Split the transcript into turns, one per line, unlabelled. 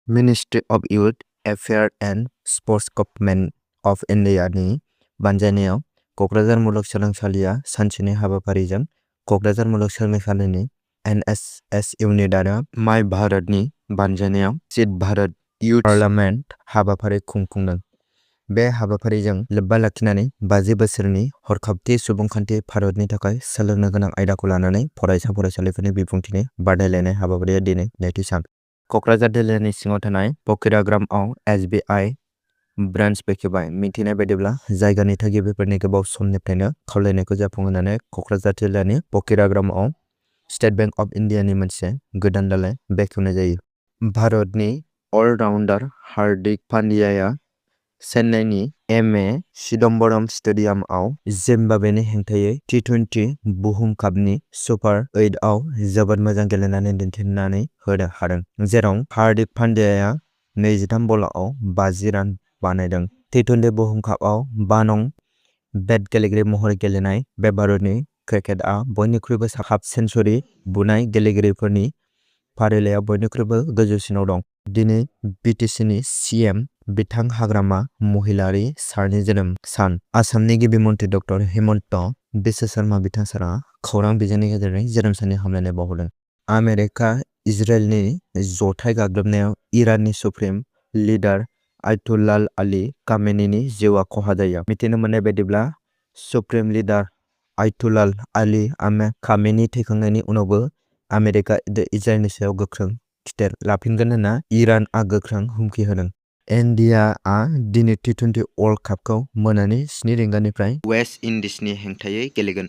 Ministry of Youth Affairs and Sports Government of India नि बानजायनायाव क'क्राझार मुलुगसोलोंसालिया सानसेनि हाबाफारिजों क'क्राझार मुलुगसोलोंसालिनि NSS इउनिट आरो माय भारतनि बानजायनायाव सिट भारत युथ पार्लामेन्ट हाबाफारि खुंफुंदों। बे हाबाफारिजों लोब्बा लाखिनानै 50 बोसोरनि हरखाबथि सुबुंखान्थि भारतनि थाखाय सोलोंनो गोनां आयदाखौ लानानै फरायसालिफोरनि बिबुंथिनि बादायलायनाय हाबाफारिया दिनै नैथि सान। क'क्राझार जिल्लानि सिङाव थानाय बकिराग्रामआव SBI ब्रान्स बेखेवबाय। मिथिनाय बायदिब्ला जायगानि थागिबिफोरनि गोबाव समनिफ्रायनो खावलायनायखौ जाफुंहोनानै क'क्राझार जिल्लानि बकिराग्रामआव स्टेट बैंक अफ इन्डियानि मोनसे गोदान दालाय बेखेवनाय जायो। भारतनि अलराउन्डार हार्दिक पान्ड्याया चेन्नाईनि M.A. चिदम्बरम स्टेडियामआव जिम्बाब्वेनि हेंथायै T20 बुहुम कापनि सुपार 8आव जोबोद मोजां गेलेनानै दिन्थिनानै होनो हादों, जेराव हार्दिक पान्ड्याया 23 बलाव 50 रान बानायदों। T20 बुहुम कापआव 5 नं बेट गेलेगिरि महरै गेलेनाय बे भारतनि क्रिकेटआ बयनिख्रुइबो हाफ सेन्चुरि बुनाय गेलेगिरिफोरनि फारिलाइयाव बयनिख्रुइबो गोजौसिनाव दं। दिनै BTCनि CM बिथां हाग्रामा महिलारी सारनि जोनोम सान। आसामनि गिबि मन्थ्रि डक्टर हिमन्त बिश्व शर्मा बिथां सारा खौरां बिजोंनि गेजेरजों जोनोम साननि हामलायनाय बावहरदों। आमेरिका इजराइलनि जथाय गाग्लोबनायाव इराननि सुप्रिम लिडार आयतुल्ला आली खामेनीनि जिउआ खहा जायो। मिथिनो मोननाय बायदिब्ला supreme leader Ayatollah Ali Khamenei थैखांनायनि उनावबो आमेरिका इजराइलनि सायाव गोख्रों खिथेर लाफिनगोन होनना इरानआ गोख्रों हुमखि होदों। इन्डियाआ दिनै T20 वर्ल्ड कापखौ मोनानि 7 रिंगानिफ्राय वेस्ट इंडीजनि हेंथायै गेलेगोन।